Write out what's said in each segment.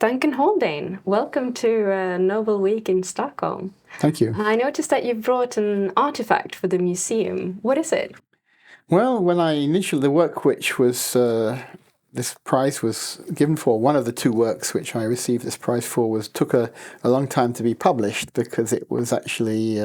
Duncan Haldane, welcome to Nobel Week in Stockholm. Thank you. I noticed that you brought an artifact for the museum. What is it? Well, when I initially, the work which was, this prize was given for, one of the two works which I received this prize for took a long time to be published because it was actually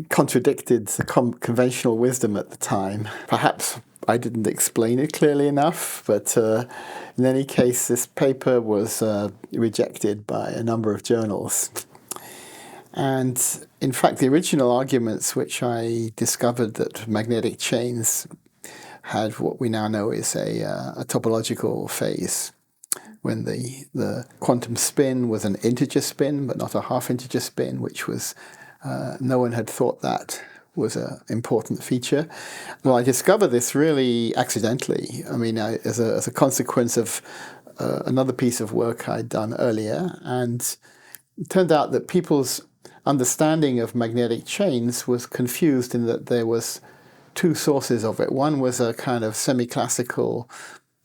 contradicted the conventional wisdom at the time. Perhaps I didn't explain it clearly enough, but in any case, this paper was rejected by a number of journals. And in fact, the original arguments which I discovered that magnetic chains had what we now know is a topological phase, when the quantum spin was an integer spin, but not a half-integer spin, which was, no one had thought that was an important feature. Well, I discovered this really accidentally. I mean, as a consequence of another piece of work I'd done earlier, and it turned out that people's understanding of magnetic chains was confused in that there was two sources of it. One was a kind of semi-classical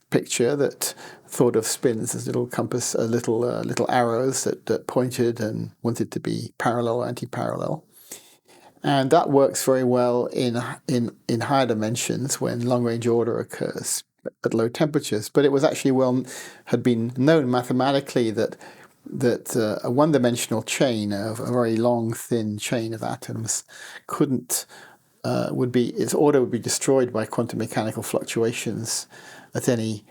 picture that thought of spins as little compass, little arrows that pointed and wanted to be parallel or anti-parallel. And that works very well in higher dimensions when long-range order occurs at low temperatures. But it was actually had been known mathematically that a one-dimensional chain of a very long, thin chain of atoms its order would be destroyed by quantum mechanical fluctuations at any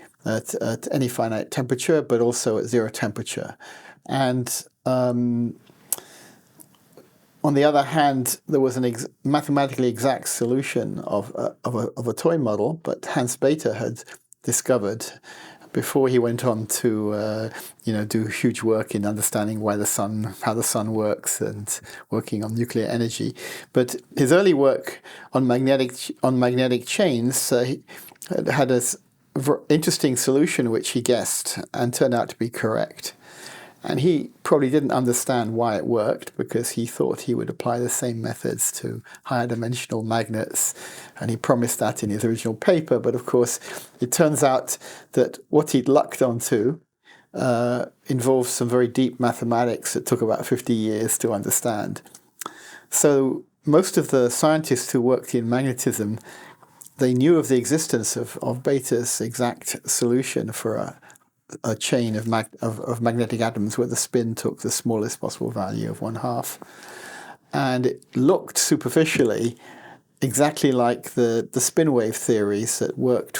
finite temperature, but also at zero temperature. And on the other hand, there was a mathematically exact solution of a toy model, but Hans Bethe had discovered before he went on to do huge work in understanding how the sun works and working on nuclear energy. But his early work on magnetic chains had an interesting solution which he guessed and turned out to be correct. And he probably didn't understand why it worked, because he thought he would apply the same methods to higher dimensional magnets, and he promised that in his original paper. But of course, it turns out that what he'd lucked onto involves some very deep mathematics that took about 50 years to understand. So most of the scientists who worked in magnetism, they knew of the existence of Bethe's exact solution for a chain of magnetic atoms where the spin took the smallest possible value of 1/2. And it looked superficially exactly like the spin wave theories that worked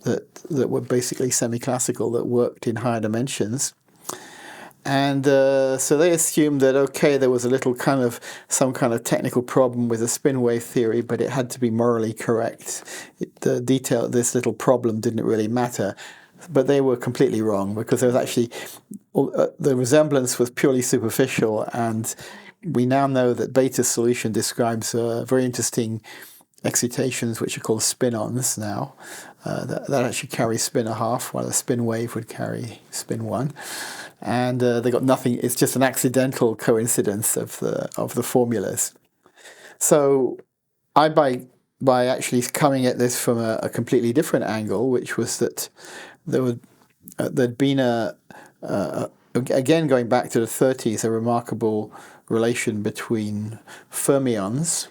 that were basically semi-classical, that worked in higher dimensions. And so they assumed that, okay, there was some kind of technical problem with the spin wave theory, but it had to be morally correct. The detail of this little problem didn't really matter. But they were completely wrong, because there was actually the resemblance was purely superficial, and we now know that Bethe's solution describes very interesting excitations which are called spin-ons now. That actually carry spin 1/2, while a spin wave would carry spin 1, and they got nothing. It's just an accidental coincidence of the formulas. So by actually coming at this from a completely different angle, which was that there'd been again going back to the 30s, a remarkable relation between fermions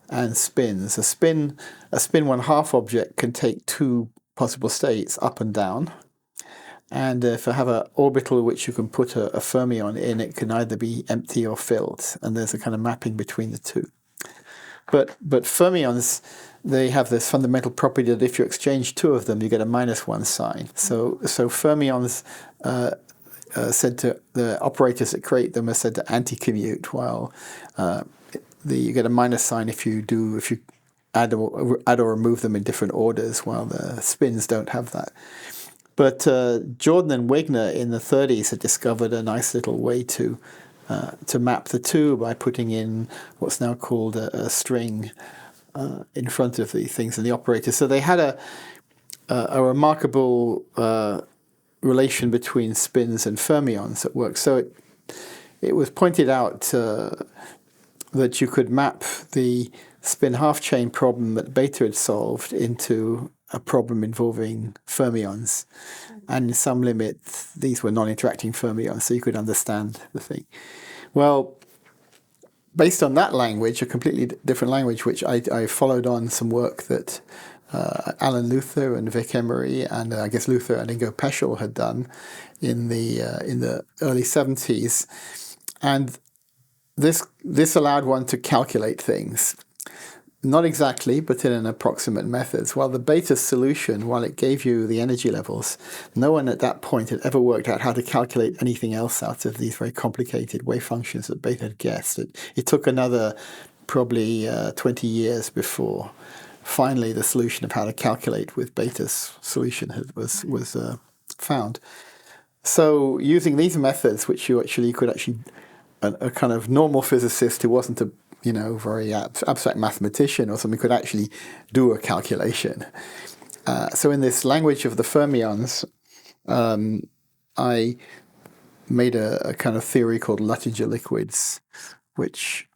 and spins. A spin 1/2 object can take two possible states, up and down. And if I have an orbital which you can put a fermion in, it can either be empty or filled, and there's a kind of mapping between the two. But fermions, they have this fundamental property that if you exchange two of them, you get a -1 sign. So fermions said to the operators that create them are said to anti-commute, while you get a minus sign if you add or remove them in different orders, while the spins don't have that. But Jordan and Wigner in the 30s had discovered a nice little way to map the two by putting in what's now called a string in front of the things in the operator. So they had a remarkable relation between spins and fermions at work. So it was pointed out that you could map the spin half chain problem that Bethe had solved into a problem involving fermions. And in some limit, these were non-interacting fermions, so you could understand the thing. Well, based on that language, a completely different language, which I followed on some work that Alan Luther and Vic Emery and I guess Luther and Ingo Peschel had done in the early 70s, and this allowed one to calculate things. Not exactly, but in an approximate method. While the beta solution, while it gave you the energy levels, no one at that point had ever worked out how to calculate anything else out of these very complicated wave functions that beta had guessed. It took another probably 20 years before finally the solution of how to calculate with beta's solution was found. So using these methods, which you could actually, a kind of normal physicist who wasn't a very abstract mathematician or something could actually do a calculation. So in this language of the fermions, I made a kind of theory called Luttinger liquids, which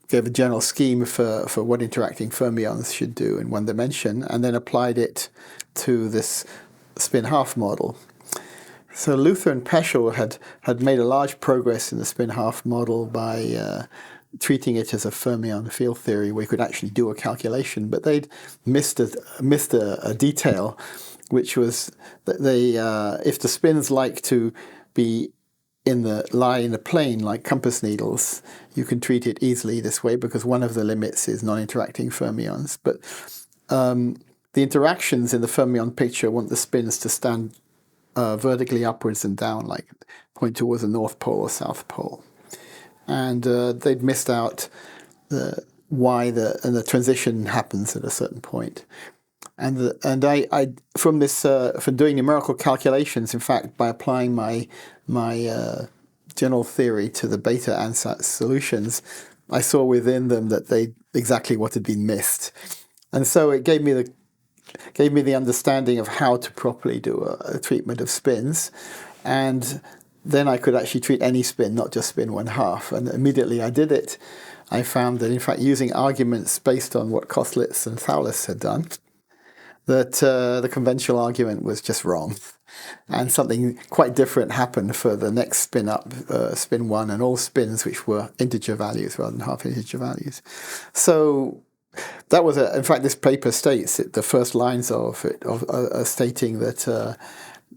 gave a general scheme for what interacting fermions should do in one dimension, and then applied it to this spin-half model. So Luther and Peschel had made a large progress in the spin-half model by treating it as a fermion field theory where you could actually do a calculation, but they'd missed a detail, which was that if the spins like to lie in the plane like compass needles, you can treat it easily this way because one of the limits is non-interacting fermions. But the interactions in the fermion picture want the spins to stand vertically upwards and down, like point towards the North Pole or South Pole. And they'd missed out why the transition happens at a certain point. And I from doing numerical calculations, in fact, by applying my general theory to the beta ansatz solutions, I saw within them that they exactly what had been missed. And so it gave me the understanding of how to properly do a treatment of spins, and then I could actually treat any spin, not just spin 1/2. And immediately I did it. I found that, in fact, using arguments based on what Koslitz and Thouless had done, that the conventional argument was just wrong. And something quite different happened for the next spin up, spin 1, and all spins which were integer values rather than half integer values. So that was in fact, this paper states the first lines of it are stating that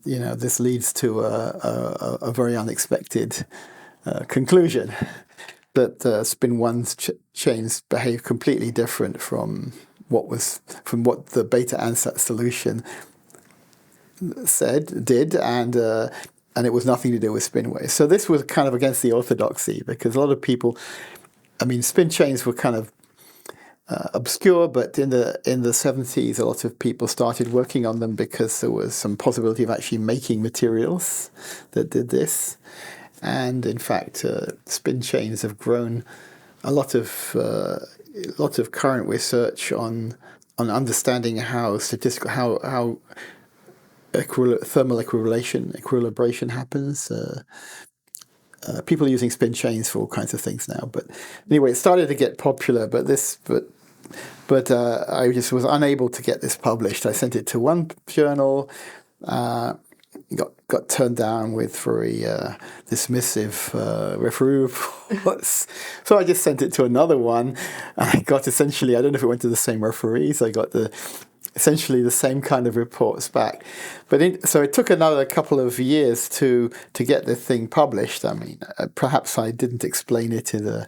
this leads to a very unexpected conclusion that spin 1's chains behave completely different from what the beta ansatz solution did, and it was nothing to do with spin waves. So this was kind of against the orthodoxy, because a lot of people, spin chains were kind of obscure, but in the 70s, a lot of people started working on them because there was some possibility of actually making materials that did this. And in fact, spin chains have grown a lot of current research on understanding how thermal equilibration happens. People are using spin chains for all kinds of things now. But anyway, it started to get popular, but I just was unable to get this published. I sent it to one journal, got turned down with very dismissive referee reports. So I just sent it to another one, and I got essentially, I don't know if it went to the same referees, I got essentially the same kind of reports back. So it took another couple of years to get the thing published. Perhaps I didn't explain it in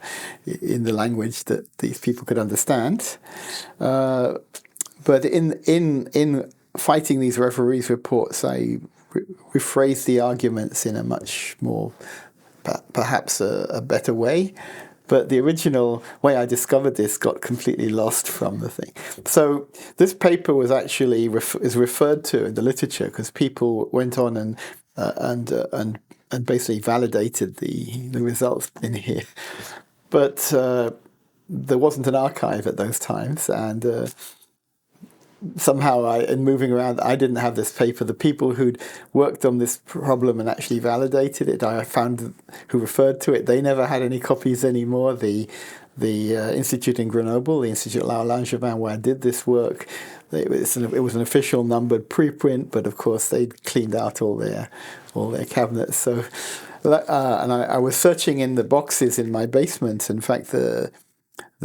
the language that these people could understand. But in fighting these referees' reports, I rephrased the arguments in a much more, perhaps a better way. But the original way I discovered this got completely lost from the thing. So this paper was actually is referred to in the literature because people went on and basically validated the results in here. But there wasn't an archive at those times, and somehow in moving around, I didn't have this paper. The people who'd worked on this problem and actually validated it, I found who referred to it, they never had any copies anymore. The the institute in Grenoble, the Institute Langevin, where I did this work. It was an official numbered preprint, but of course they'd cleaned out all their cabinets. So, and I was searching in the boxes in my basement. In fact, the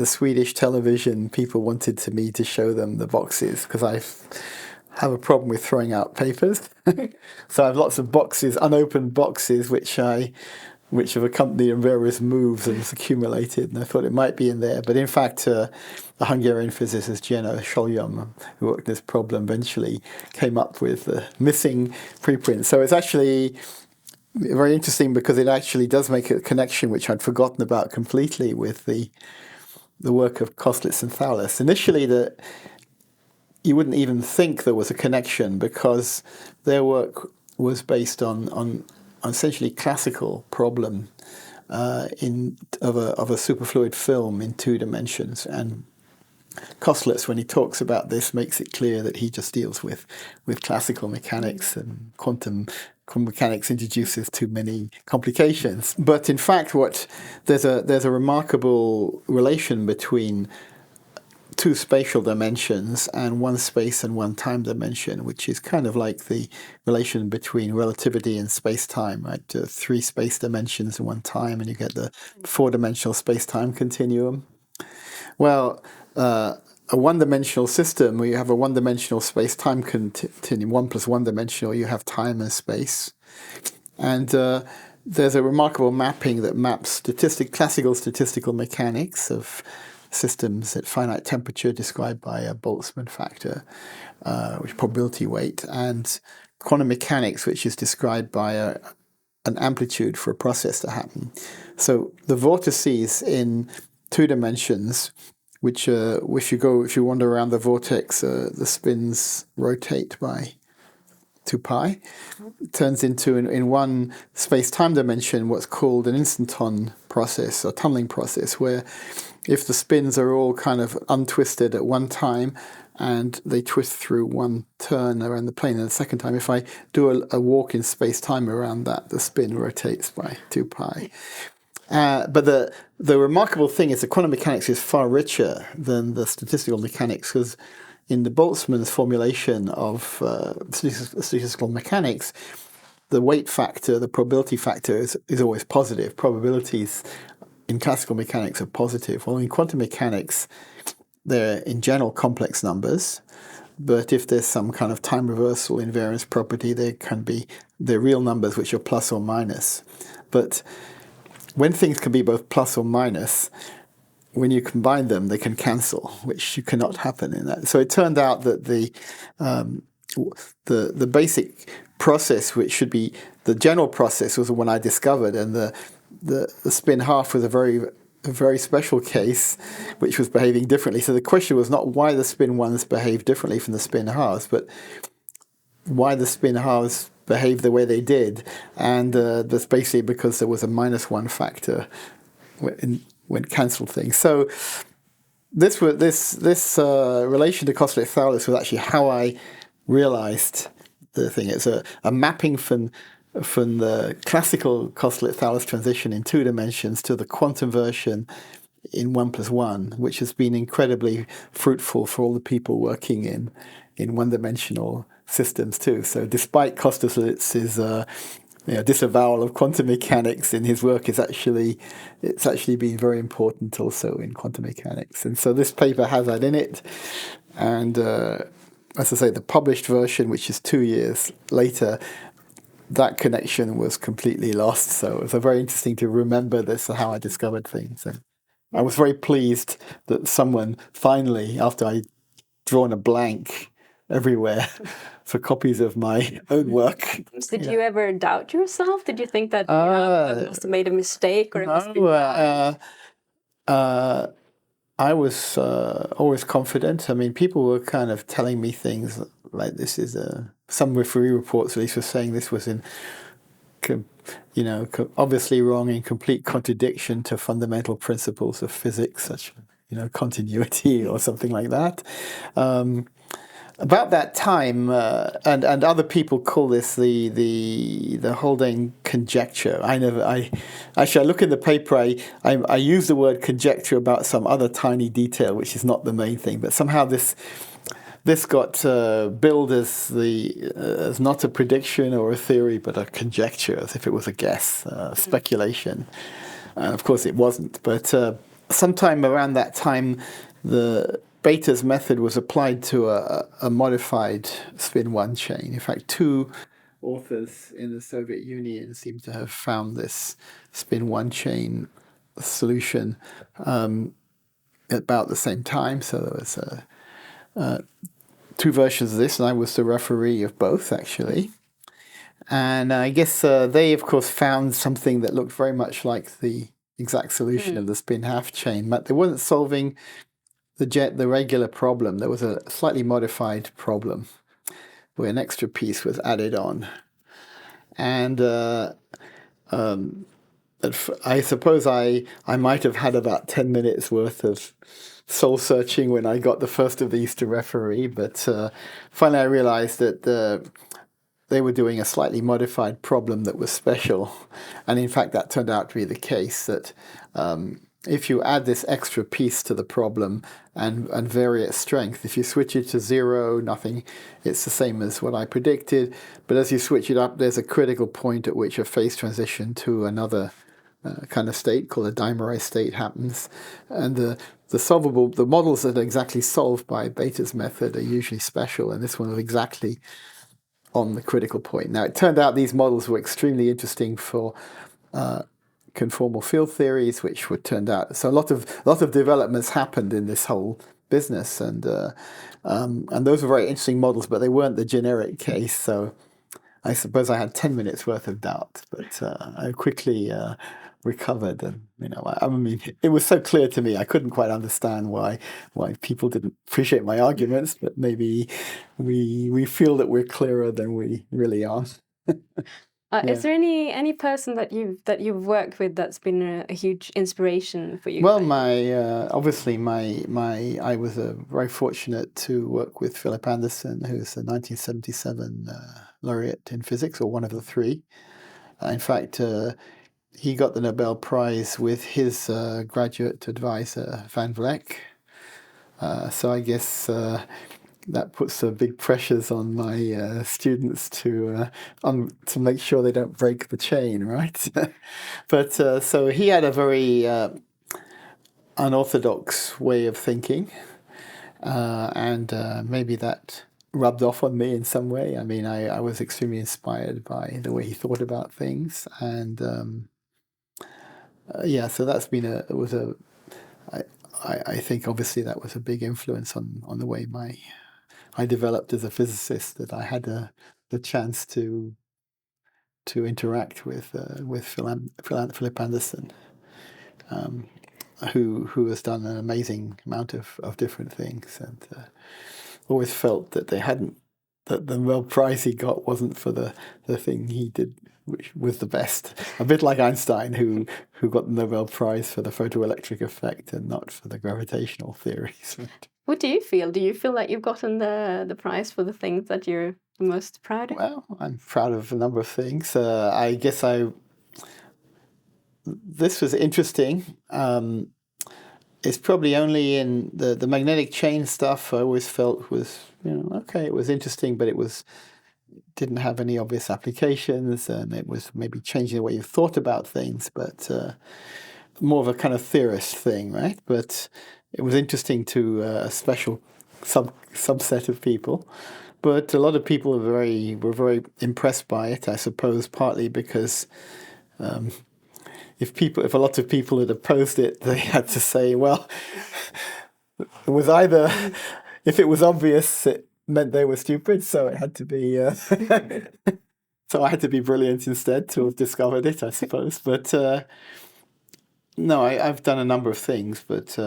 Swedish television people wanted me to show them the boxes because I have a problem with throwing out papers. So I have lots of boxes, unopened boxes, which have accompanied in various moves and it's accumulated. And I thought it might be in there. But in fact, the Hungarian physicist Jenő Solyom, who worked on this problem, eventually came up with the missing preprint. So it's actually very interesting because it actually does make a connection which I'd forgotten about completely with the work of Kosterlitz and Thouless. Initially, you wouldn't even think there was a connection because their work was based on essentially classical problem of a superfluid film in 2 dimensions. And Kosterlitz, when he talks about this, makes it clear that he just deals with classical mechanics, and quantum mechanics introduces too many complications. But in fact, there's a remarkable relation between 2 spatial dimensions and 1 space and 1 time dimension, which is kind of like the relation between relativity and space-time, right? 3 space dimensions and 1 time, and you get the 4-dimensional space-time continuum. Well, a 1-dimensional system where you have a 1-dimensional space-time continuum, 1 plus 1 dimensional, you have time and space. And there's a remarkable mapping that maps classical statistical mechanics of systems at finite temperature described by a Boltzmann factor, which is probability weight, and quantum mechanics, which is described by an amplitude for a process to happen. So the vortices in 2 dimensions, which if you wander around the vortex, the spins rotate by 2 pi. It turns into, in 1 space-time dimension, what's called an instanton process, or tunneling process, where if the spins are all kind of untwisted at 1 time and they twist through 1 turn around the plane, and the second time, if I do a walk in space-time around that, the spin rotates by 2 pi. But the remarkable thing is that quantum mechanics is far richer than the statistical mechanics, because in the Boltzmann's formulation of statistical mechanics, the weight factor, the probability factor is always positive. Probabilities in classical mechanics are positive. Well, in quantum mechanics, they're in general complex numbers, but if there's some kind of time reversal invariance property, they're real numbers which are plus or minus. But when things can be both plus or minus, when you combine them, they can cancel, which cannot happen in that. So it turned out that the basic process, which should be the general process, was the one I discovered, and the spin half was a very special case, which was behaving differently. So the question was not why the spin ones behave differently from the spin halves, but why the spin halves behave the way they did, and that's basically because there was a -1 factor when cancelled things. So this relation to Kosterlitz-Thouless was actually how I realized the thing. It's a mapping from the classical Kosterlitz-Thouless transition in 2 dimensions to the quantum version in 1 plus 1, which has been incredibly fruitful for all the people working in 1-dimensional systems too. So despite Kosterlitz's disavowal of quantum mechanics in his work, it's actually been very important also in quantum mechanics. And so this paper has that in it. And as I say, the published version, which is 2 years later, that connection was completely lost. So it was very interesting to remember this, how I discovered things. And I was very pleased that someone finally, after I'd drawn a blank everywhere for copies of my own work. Did you ever doubt yourself? Did you think that I must have made a mistake, or it must be I was always confident. I mean, people were kind of telling me things like this is some referee reports at least were saying this was obviously wrong, in complete contradiction to fundamental principles of physics, such continuity or something like that. about that time, and other people call this the Haldane conjecture. I look in the paper. I use the word conjecture about some other tiny detail, which is not the main thing, but somehow this got billed as not a prediction or a theory, but a conjecture, as if it was a guess, speculation. And of course, it wasn't. But sometime around that time, the Bether's method was applied to a modified spin 1 chain. In fact, two authors in the Soviet Union seem to have found this spin 1 chain solution about the same time. So there was two versions of this, and I was the referee of both, actually. And I guess they, of course, found something that looked very much like the exact solution of the spin half chain, but they weren't solving the regular problem. There was a slightly modified problem where an extra piece was added on. And I suppose I might have had about 10 minutes worth of soul searching when I got the first of these to referee, but finally I realized that they were doing a slightly modified problem that was special. And in fact, that turned out to be the case, that if you add this extra piece to the problem and vary its strength, if you switch it to 0, nothing, it's the same as what I predicted. But as you switch it up, there's a critical point at which a phase transition to another kind of state called a dimerized state happens. And the models that are exactly solved by Bether's method are usually special, and this one was exactly on the critical point. Now, it turned out these models were extremely interesting for conformal field theories, which would turned out. So a lot of developments happened in this whole business, and those were very interesting models, but they weren't the generic case. So I suppose I had 10 minutes worth of doubt, but I quickly recovered, and I mean, it was so clear to me. I couldn't quite understand why people didn't appreciate my arguments, but maybe we feel that we're clearer than we really are. Is there any person that you've worked with that's been a huge inspiration for you? Well, obviously I was very fortunate to work with Philip Anderson, who's the 1977 laureate in physics, or one of the three. In fact, he got the Nobel Prize with his graduate advisor Van Vleck. So I guess that puts big pressures on my students to make sure they don't break the chain, right? But so he had a very unorthodox way of thinking, and maybe that rubbed off on me in some way. I mean, I was extremely inspired by the way he thought about things, and so that's been I think obviously that was a big influence on the way I developed as a physicist, that I had the chance to interact with Philip Anderson, who has done an amazing amount of different things, and always felt that that the Nobel Prize he got wasn't for the thing he did, which was the best. A bit like Einstein, who got the Nobel Prize for the photoelectric effect and not for the gravitational theories. What do you feel? Do you feel like you've gotten the prize for the things that you're the most proud of? Well, I'm proud of a number of things. I guess this was interesting. It's probably only in the magnetic chain stuff I always felt was, okay, it was interesting, but it didn't have any obvious applications, and it was maybe changing the way you thought about things, but more of a kind of theorist thing, right? But it was interesting to a special subset of people. But a lot of people were very impressed by it, I suppose, partly because if a lot of people had opposed it, they had to say, well, it was either, if it was obvious, it meant they were stupid, so it had to be, so I had to be brilliant instead to have discovered it, I suppose. But no, I've done a number of things, but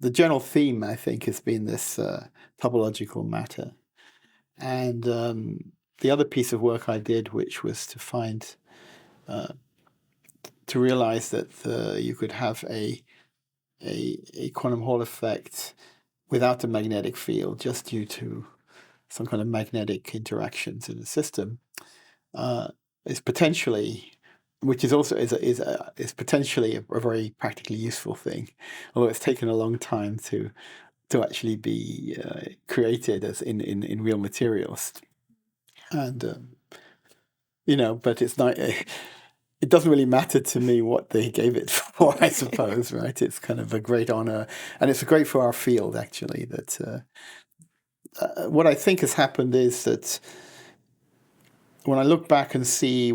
the general theme, I think, has been this topological matter. And the other piece of work I did, which was to realize that you could have a quantum Hall effect without a magnetic field, just due to some kind of magnetic interactions in the system, is potentially, which is also is potentially a very practically useful thing, although it's taken a long time to actually be created as in real materials. And but it's not. It doesn't really matter to me what they gave it for, I suppose, right? It's kind of a great honor, and it's great for our field, actually. That what I think has happened is that when I look back and see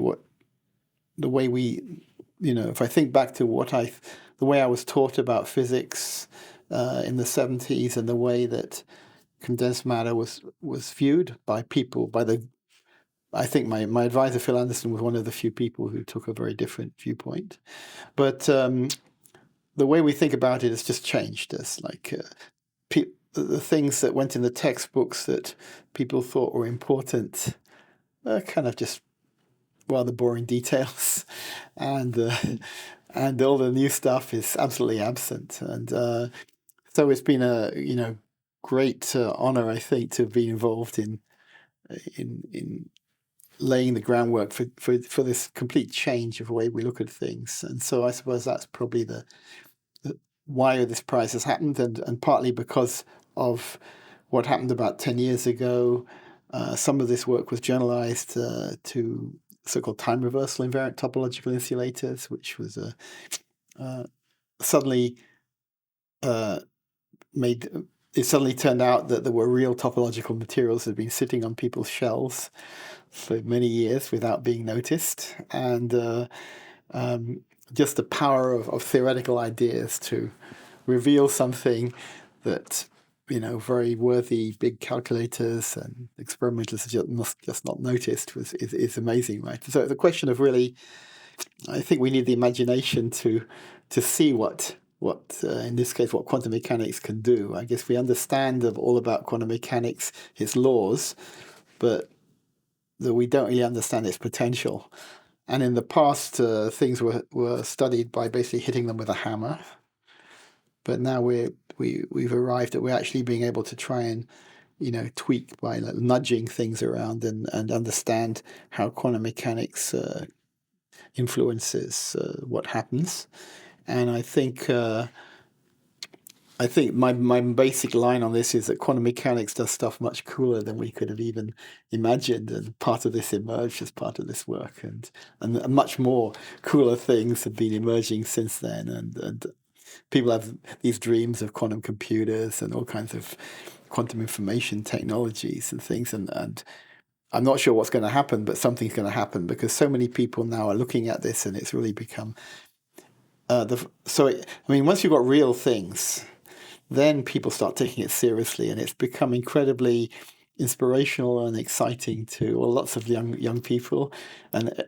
the way we, if I think back to the way I was taught about physics in the 70s, and the way that condensed matter was viewed by people, I think my advisor, Phil Anderson, was one of the few people who took a very different viewpoint. But the way we think about it has just changed. It's like the things that went in the textbooks that people thought were important are kind of just rather boring details. And all the new stuff is absolutely absent. And so it's been a great honor, I think, to be involved in laying the groundwork for this complete change of the way we look at things. And so I suppose that's probably the why this prize has happened, and partly because of what happened about 10 years ago. Some of this work was generalized to so-called time reversal invariant topological insulators, which was suddenly made. It suddenly turned out that there were real topological materials that had been sitting on people's shelves for many years without being noticed, and just the power of theoretical ideas to reveal something that very worthy big calculators and experimentalists just not noticed is amazing, right? So it's a question of really, I think we need the imagination to see what in this case what quantum mechanics can do. I guess we understand all about quantum mechanics, its laws, but that we don't really understand its potential. And in the past, things were studied by basically hitting them with a hammer. But now we've arrived at we're actually being able to try and tweak by nudging things around and understand how quantum mechanics influences what happens. And I think my basic line on this is that quantum mechanics does stuff much cooler than we could have even imagined, and part of this emerged as part of this work, and much more cooler things have been emerging since then, and people have these dreams of quantum computers and all kinds of quantum information technologies and things, and I'm not sure what's going to happen, but something's going to happen because so many people now are looking at this, and it's really become once you've got real things, then people start taking it seriously, and it's become incredibly inspirational and exciting to lots of young people. And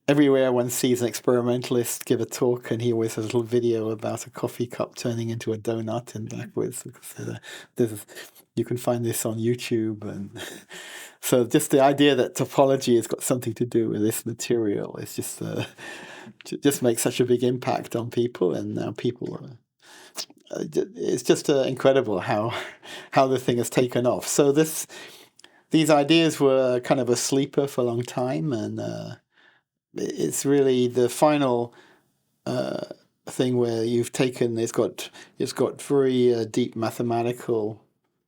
everywhere one sees an experimentalist give a talk, and he always has a little video about a coffee cup turning into a donut and backwards. You can find this on YouTube, and so just the idea that topology has got something to do with this material is just makes such a big impact on people, and now people are. It's just incredible how the thing has taken off. So these ideas were kind of a sleeper for a long time, and it's really the final thing where you've taken. It's got very deep mathematical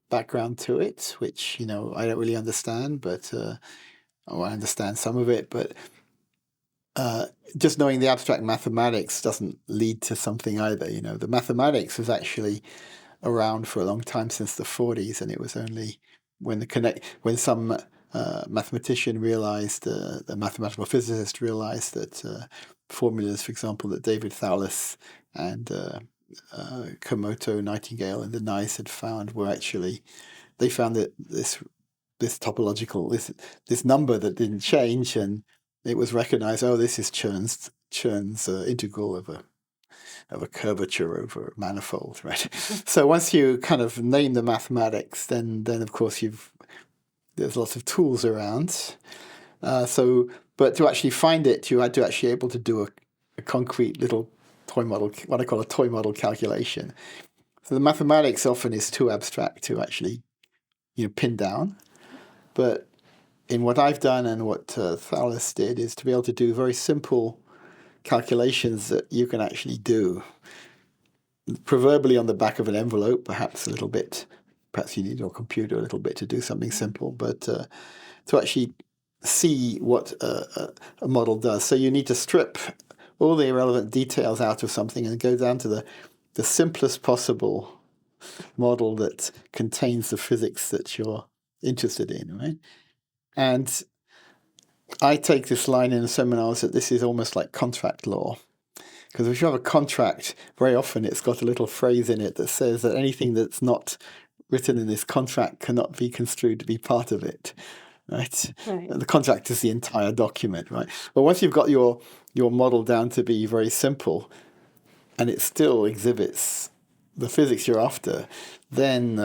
background to it, which I don't really understand, but I understand some of it, but. Just knowing the abstract mathematics doesn't lead to something either. The mathematics was actually around for a long time, since the 40s, and it was only when some mathematician realized, the mathematical physicist realized that formulas, for example, that David Thouless and Komodo, Nightingale, and the Nye had found were actually, they found that this topological, this number that didn't change, and it was recognized. Oh, this is Chern's integral of a curvature over a manifold, right? So once you kind of name the mathematics, then of course there's lots of tools around. But to actually find it, you had to actually able to do a concrete little toy model, what I call a toy model calculation. So the mathematics often is too abstract to actually pin down. But in what I've done and what Thales did is to be able to do very simple calculations that you can actually do, proverbially on the back of an envelope, perhaps a little bit. Perhaps you need your computer a little bit to do something simple, but to actually see what a model does. So you need to strip all the irrelevant details out of something and go down to the simplest possible model that contains the physics that you're interested in, right? And I take this line in the seminars that this is almost like contract law. Because if you have a contract, very often it's got a little phrase in it that says that anything that's not written in this contract cannot be construed to be part of it, right? The contract is the entire document, right? But once you've got your model down to be very simple, and it still exhibits the physics you're after, then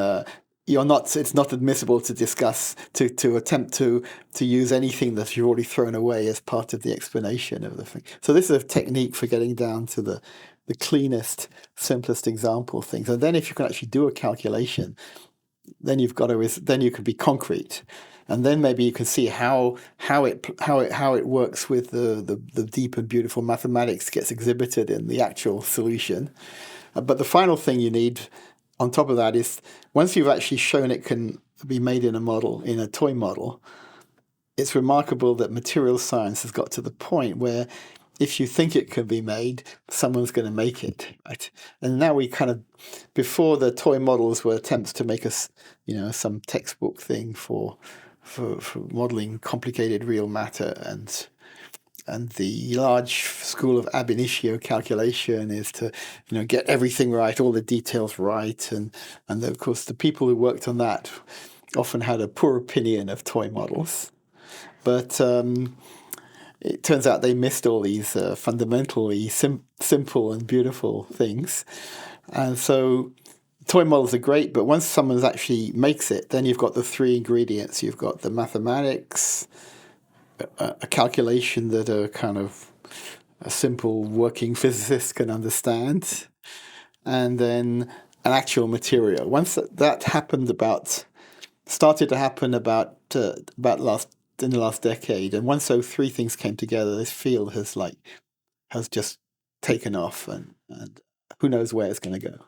it's not admissible to discuss, to attempt to use anything that you've already thrown away as part of the explanation of the thing. So this is a technique for getting down to the cleanest, simplest example things. And then if you can actually do a calculation, then you can be concrete. And then maybe you can see how it works with the deep and beautiful mathematics gets exhibited in the actual solution. But the final thing you need on top of that is, once you've actually shown it can be made in a toy model, it's remarkable that material science has got to the point where if you think it can be made, someone's going to make it, right? And now before the toy models were attempts to make us, some textbook thing for modeling complicated real matter, and the large school of ab initio calculation is to, get everything right, all the details right, and of course the people who worked on that often had a poor opinion of toy models, but it turns out they missed all these fundamentally simple and beautiful things. And so toy models are great, but once someone actually makes it, then you've got the three ingredients. You've got the mathematics, a calculation that a kind of a simple working physicist can understand, and then an actual material. Once that started to happen about in the last decade, and once those three things came together, this field has just taken off, and who knows where it's going to go.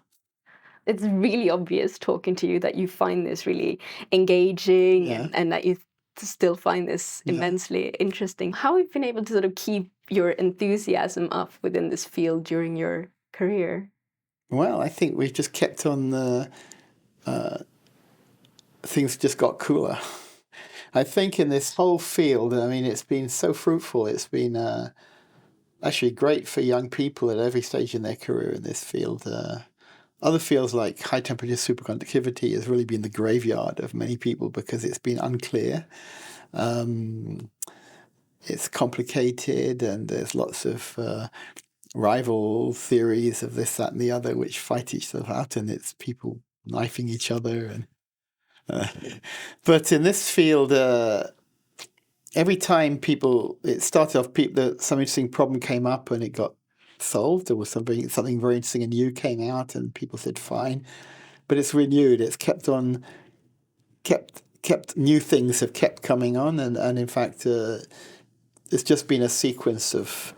It's really obvious talking to you that you find this really engaging, and that you still find this immensely interesting. How have you been able to sort of keep your enthusiasm up within this field during your career? Well, I think we've just kept on things just got cooler. I think in this whole field, it's been so fruitful. It's been actually great for young people at every stage in their career in this field. Other fields like high-temperature superconductivity has really been the graveyard of many people because it's been unclear. It's complicated, and there's lots of rival theories of this, that, and the other, which fight each other out, and it's people knifing each other. And but in this field, every time it started off, some interesting problem came up and it got solved. There was something very interesting and new came out, and people said fine. But it's renewed. It's kept new things have kept coming on, and in fact, it's just been a sequence of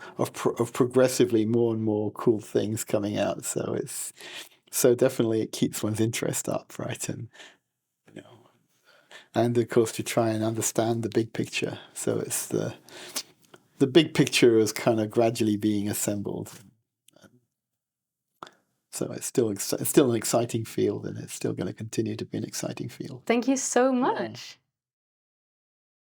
progressively more and more cool things coming out. So definitely it keeps one's interest up, right? And of course to try and understand the big picture. So it's the big picture is kind of gradually being assembled. So it's still an exciting field, and it's still going to continue to be an exciting field. Thank you so much.